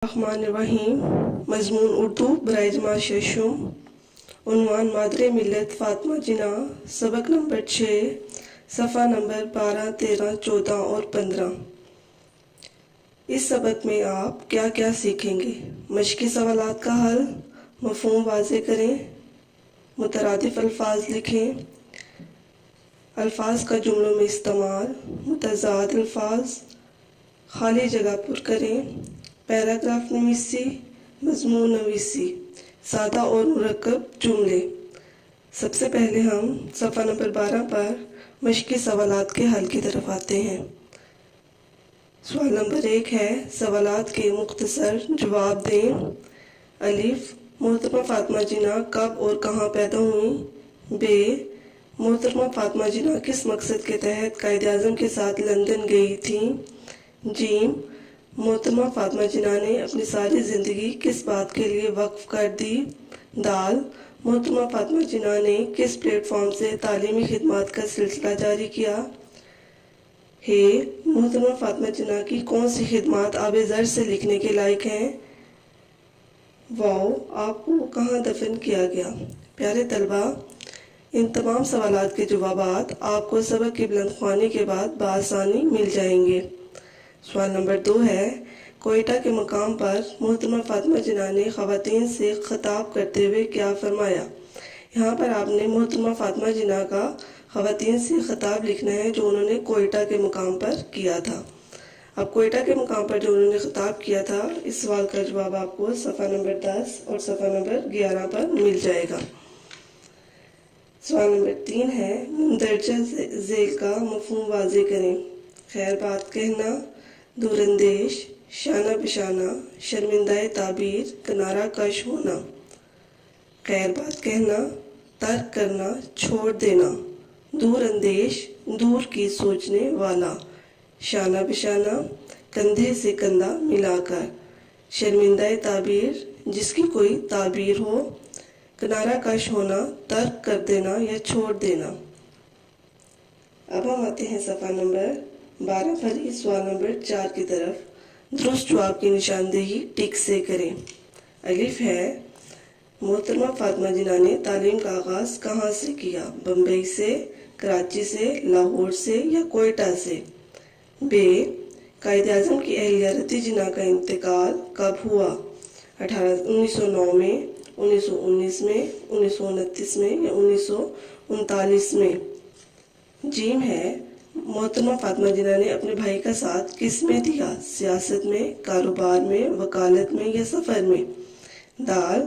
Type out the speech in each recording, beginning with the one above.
الرحمن الرحیم۔ مضمون اردو برائے جماعت ششم۔ عنوان مادر ملت فاطمہ جناح۔ سبق نمبر 6، صفحہ نمبر 12، 13، 14 اور 15۔ اس سبق میں آپ کیا کیا سیکھیں گے؟ مشقی سوالات کا حل، مفہوم واضح کریں، مترادف الفاظ لکھیں، الفاظ کا جملوں میں استعمال، متضاد الفاظ، خالی جگہ پر کریں، پیراگراف نویسی، مضمون نویسی، سادہ اور مرکب جملے۔ سب سے پہلے ہم صفحہ نمبر 12 پر مشقی سوالات کے حل کی طرف آتے ہیں۔ سوال نمبر 1 ہے، سوالات کے مختصر جواب دیں۔ الف، محترمہ فاطمہ جناح کب اور کہاں پیدا ہوئیں؟ ب، محترمہ فاطمہ جناح کس مقصد کے تحت قائد اعظم کے ساتھ لندن گئی تھیں؟ ج، محترمہ فاطمہ جناح نے اپنی ساری زندگی کس بات کے لیے وقف کر دی؟ د، محترمہ فاطمہ جناح نے کس پلیٹ فارم سے تعلیمی خدمات کا سلسلہ جاری کیا؟ ہ، محترمہ فاطمہ جناح کی کون سی خدمات آب زر سے لکھنے کے لائق ہیں؟ واو، آپ کو کہاں دفن کیا گیا؟ پیارے طلبہ، ان تمام سوالات کے جوابات آپ کو سبق کی بلند خوانی کے بعد بآسانی مل جائیں گے۔ سوال نمبر 2 ہے، کوئٹہ کے مقام پر محترمہ فاطمہ جناح نے خواتین سے خطاب کرتے ہوئے کیا فرمایا؟ یہاں پر آپ نے محترمہ فاطمہ جناح کا خواتین سے خطاب لکھنا ہے جو انہوں نے کوئٹہ کے مقام پر کیا تھا۔ اب کوئٹہ کے مقام پر جو انہوں نے خطاب کیا تھا، اس سوال کا جواب آپ کو صفحہ نمبر 10 اور صفحہ نمبر 11 پر مل جائے گا۔ سوال نمبر 3 ہے، مندرجہ ذیل کا مفہوم واضح کریں۔ خیر بات کہنا، دور اندیش، شانہ بشانہ، شرمندہ تعبیر، کنارہ کش ہونا۔ خیر بات کہنا، ترک کرنا، چھوڑ دینا۔ دور اندیش، دور کی سوچنے والا۔ شانہ بشانہ، کندھے سے کندھا ملا کر۔ شرمندہ تعبیر، جس کی کوئی تعبیر ہو۔ کنارہ کش ہونا، ترک کر دینا یا چھوڑ دینا۔ اب ہم آتے ہیں صفحہ نمبر 12 پر ہی سوال نمبر 4 کی طرف۔ درست جواب کی نشاندہی ٹک سے کریں۔ الف ہے، محترمہ فاطمہ جناح نے تعلیم کا آغاز کہاں سے کیا؟ بمبئی سے، کراچی سے، لاہور سے یا کوئٹہ سے؟ ب، قائد اعظم کی اہلیہ رتی جناح کا انتقال کب ہوا؟ 1909 میں، 1919 میں، 1929 میں یا 1939 میں؟ جیم ہے، محترمہ فاطمہ جناح نے اپنے بھائی کا ساتھ کس میں دیا؟ سیاست میں، کاروبار میں، وکالت میں یا سفر میں؟ دال،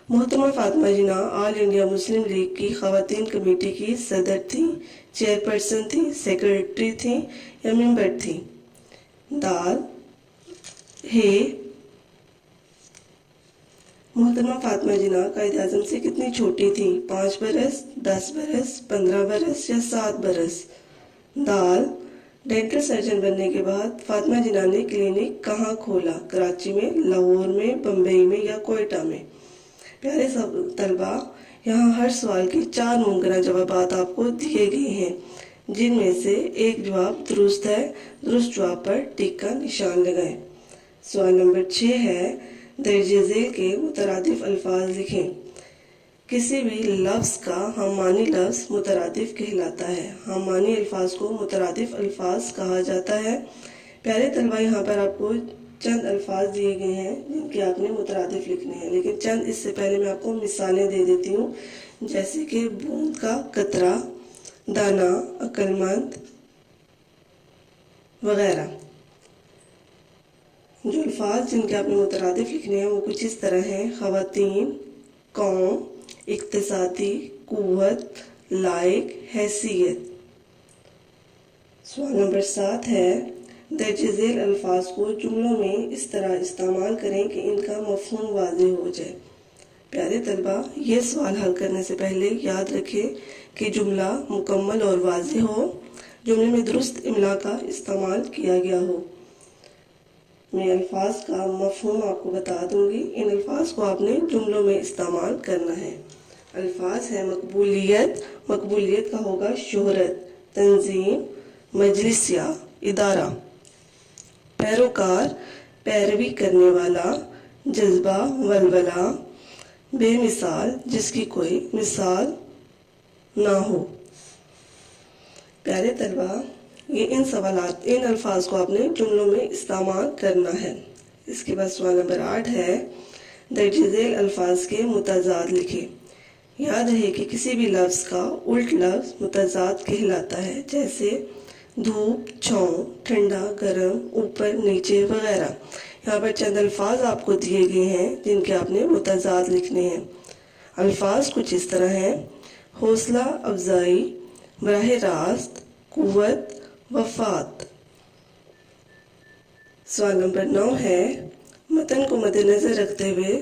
محترمہ فاطمہ جناح آل انڈیا مسلم لیگ کی خواتین کمیٹی کی صدر تھیں، چیئرپرسن تھیں، سیکرٹری تھیں یا ممبر تھیں؟ دال۔ ہے، محترمہ فاطمہ جناح قائد اعظم سے کتنی چھوٹی تھیں؟ 5 برس، 10 برس، 15 برس یا 7 برس؟ دال۔ ڈینٹل سرجن بننے کے بعد فاطمہ جناح نے کلینک کہاں کھولا؟ کراچی میں، لاہور میں، بمبئی میں یا کوئٹہ میں؟ پیارے طلبہ، یہاں ہر سوال کے 4 ممکنہ جوابات آپ کو دیے گئے ہیں، جن میں سے ایک جواب درست ہے۔ درست جواب پر ٹک کا نشان لگائیں۔ سوال نمبر 6 ہے، درجہ ذیل کے مترادف الفاظ لکھیں۔ کسی بھی لفظ کا ہم معنی لفظ مترادف کہلاتا ہے۔ ہم معنی الفاظ کو مترادف الفاظ کہا جاتا ہے۔ پیارے طلبہ، یہاں پر آپ کو چند الفاظ دیے گئے ہیں جن کے آپ نے مترادف لکھنے ہیں، لیکن چند اس سے پہلے میں آپ کو مثالیں دے دیتی ہوں، جیسے کہ بوند کا قطرہ، دانا، عقل مند وغیرہ۔ جو الفاظ جن کے آپ نے مترادف لکھنے ہیں وہ کچھ اس طرح ہیں: خواتین، قوم، اقتصادی، قوت، لائق، حیثیت۔ سوال نمبر 7 ہے، درج ذیل الفاظ کو جملوں میں اس طرح استعمال کریں کہ ان کا مفہوم واضح ہو جائے۔ پیارے طلبہ، یہ سوال حل کرنے سے پہلے یاد رکھیں کہ جملہ مکمل اور واضح ہو، جملے میں درست املا کا استعمال کیا گیا ہو۔ میں الفاظ کا مفہوم آپ کو بتا دوں گی، ان الفاظ کو آپ نے جملوں میں استعمال کرنا ہے۔ الفاظ ہے مقبولیت، مقبولیت کا ہوگا شہرت، تنظیم، مجلس یا ادارہ۔ پیروکار، پیروی کرنے والا، جذبہ ولولہ، بے مثال جس کی کوئی مثال نہ ہو۔ پیارے طلبہ، یہ ان الفاظ کو آپ نے جملوں میں استعمال کرنا ہے۔ اس کے بعد سوال نمبر 8 ہے، درج ذیل الفاظ کے متضاد لکھیں۔ یاد رہے کہ کسی بھی لفظ کا الٹ لفظ متضاد کہلاتا ہے، جیسے دھوپ، چھاؤں، ٹھنڈا، گرم، اوپر، نیچے وغیرہ۔ یہاں پر چند الفاظ آپ کو دیے گئے ہیں جن کے آپ نے متضاد لکھنے ہیں۔ الفاظ کچھ اس طرح ہیں: حوصلہ افزائی، براہ راست، قوت، وفات۔ سوال نمبر 9 ہے، متن کو مد نظر رکھتے ہوئے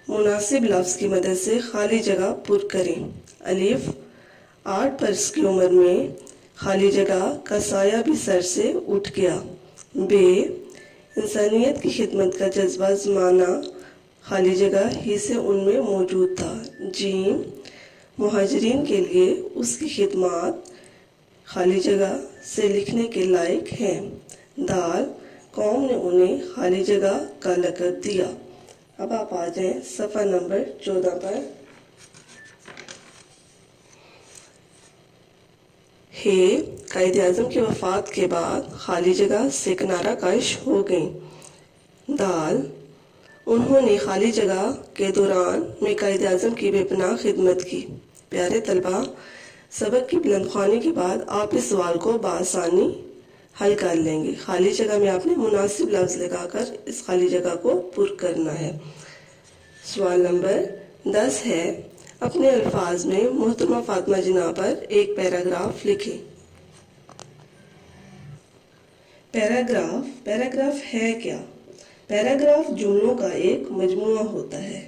مناسب لفظ کی مدد سے خالی جگہ پر کریں۔ الف، 8 برس کی عمر میں خالی جگہ کا سایہ بھی سر سے اٹھ گیا۔ ب، انسانیت کی خدمت کا جذبہ زمانہ خالی جگہ ہی سے ان میں موجود تھا۔ ج، مہاجرین کے لیے اس کی خدمات خالی جگہ سے لکھنے کے لائق ہیں۔ د، قوم نے انہیں خالی جگہ کا لقب دیا۔ اب آپ آ جائیں صفحہ نمبر 14 پر۔ ہے، قائد اعظم کی وفات کے بعد خالی جگہ سے کنارہ کش ہو گئیں۔ دال، انہوں نے خالی جگہ کے دوران میں قائد اعظم کی بے پناہ خدمت کی۔ پیارے طلبہ، سبق کی بلند خوانی کے بعد آپ اس سوال کو بآسانی حل کر لیں گے۔ خالی جگہ میں آپ نے مناسب لفظ لگا کر اس خالی جگہ کو پر کرنا ہے۔ سوال نمبر 10 ہے، اپنے الفاظ میں محترمہ فاطمہ جناح پر ایک پیراگراف لکھیں۔ پیراگراف ہے کیا؟ پیراگراف جملوں کا ایک مجموعہ ہوتا ہے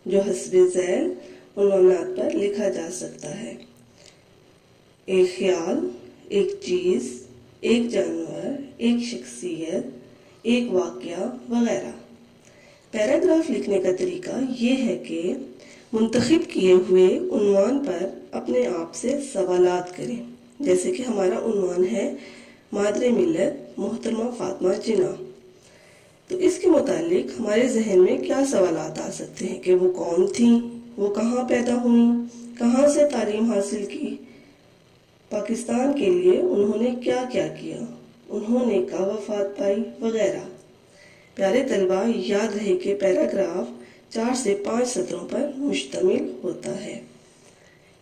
جو حسب ذیل عنوانات پر لکھا جا سکتا ہے۔ ایک خیال، ایک چیز، ایک جانور، ایک شخصیت، ایک واقعہ وغیرہ۔ پیراگراف لکھنے کا طریقہ یہ ہے کہ منتخب کیے ہوئے عنوان پر اپنے آپ سے سوالات کریں، جیسے کہ ہمارا عنوان ہے مادر ملت محترمہ فاطمہ جناح۔ تو اس کے متعلق ہمارے ذہن میں کیا سوالات آ سکتے ہیں کہ وہ کون تھیں، وہ کہاں پیدا ہوئیں، کہاں سے تعلیم حاصل کی، پاکستان کے لیے انہوں نے کیا کیا کیا، انہوں نے کب وفات پائی وغیرہ۔ پیارے طلبہ، یاد رہے کہ پیراگراف 4 سے 5 سطروں پر مشتمل ہوتا ہے۔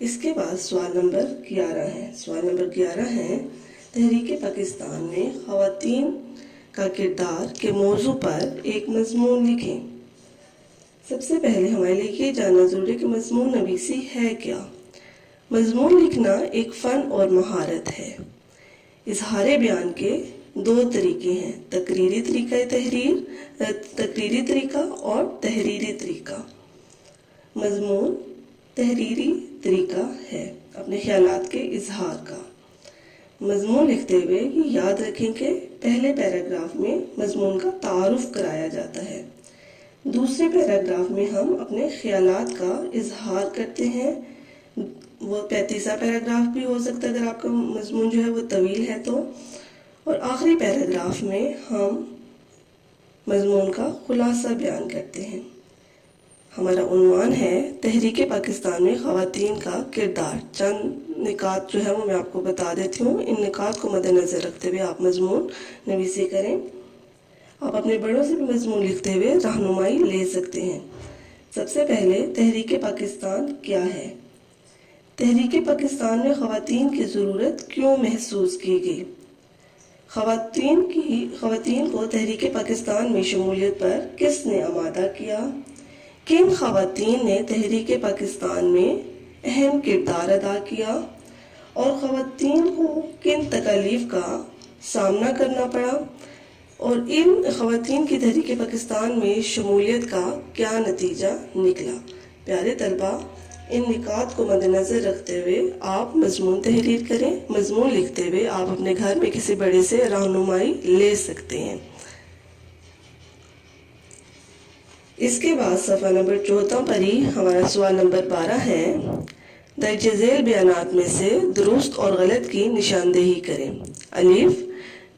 اس کے بعد سوال نمبر 11 ہے۔ سوال نمبر 11 ہے، تحریک پاکستان میں خواتین کا کردار کے موضوع پر ایک مضمون لکھیں۔ سب سے پہلے ہمارے لیے یہ جاننا ضروری ہے کہ مضمون نویسی ہے کیا؟ مضمون لکھنا ایک فن اور مہارت ہے۔ اظہار بیان کے 2 طریقے ہیں، تقریری طریقہ اور تحریری طریقہ۔ مضمون تحریری طریقہ ہے اپنے خیالات کے اظہار کا۔ مضمون لکھتے ہوئے یاد رکھیں کہ پہلے پیراگراف میں مضمون کا تعارف کرایا جاتا ہے، دوسرے پیراگراف میں ہم اپنے خیالات کا اظہار کرتے ہیں۔ وہ 35واں پیراگراف بھی ہو سکتا ہے اگر آپ کا مضمون جو ہے وہ طویل ہے تو، اور آخری پیراگراف میں ہم مضمون کا خلاصہ بیان کرتے ہیں۔ ہمارا عنوان ہے تحریک پاکستان میں خواتین کا کردار۔ چند نکات جو ہے وہ میں آپ کو بتا دیتی ہوں، ان نکات کو مد نظر رکھتے ہوئے آپ مضمون نویسی کریں۔ آپ اپنے بڑوں سے بھی مضمون لکھتے ہوئے رہنمائی لے سکتے ہیں۔ سب سے پہلے تحریک پاکستان کیا ہے؟ تحریک پاکستان میں خواتین کی ضرورت کیوں محسوس کی گئی؟ خواتین کو تحریک پاکستان میں شمولیت پر کس نے آمادہ کیا؟ کن خواتین نے تحریک پاکستان میں اہم کردار ادا کیا؟ اور خواتین کو کن تکالیف کا سامنا کرنا پڑا؟ اور ان خواتین کی تحریک پاکستان میں شمولیت کا کیا نتیجہ نکلا؟ پیارے طلبہ، ان نکات کو مد نظر رکھتے ہوئے آپ مضمون تحریر کریں۔ مضمون لکھتے ہوئے آپ اپنے گھر میں کسی بڑے سے رہنمائی لے سکتے ہیں۔ اس کے بعد صفحہ نمبر 14 پر ہی ہمارا سوال نمبر 12 ہے، درج ذیل بیانات میں سے درست اور غلط کی نشاندہی کریں۔ الف،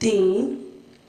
3,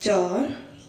4,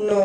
9,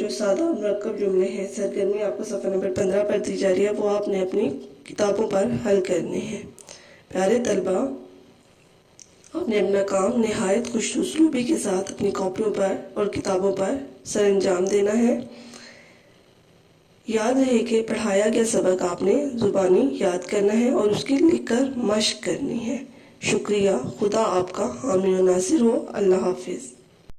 جو سادہ اور مرکب جملے ہیں سرگرمی آپ کو صفحہ نمبر 15 پر دی جا رہی ہے، وہ آپ نے اپنی کتابوں پر حل کرنے ہیں۔ پیارے طلبہ، آپ نے اپنا کام نہایت خوش اسلوبی کے ساتھ اپنی کاپیوں پر اور کتابوں پر سر انجام دینا ہے۔ یاد رہے کہ پڑھایا گیا سبق آپ نے زبانی یاد کرنا ہے اور اس کی لکھ کر مشق کرنی ہے۔ شکریہ۔ خدا آپ کا حامی و ناصر ہو۔ اللہ حافظ۔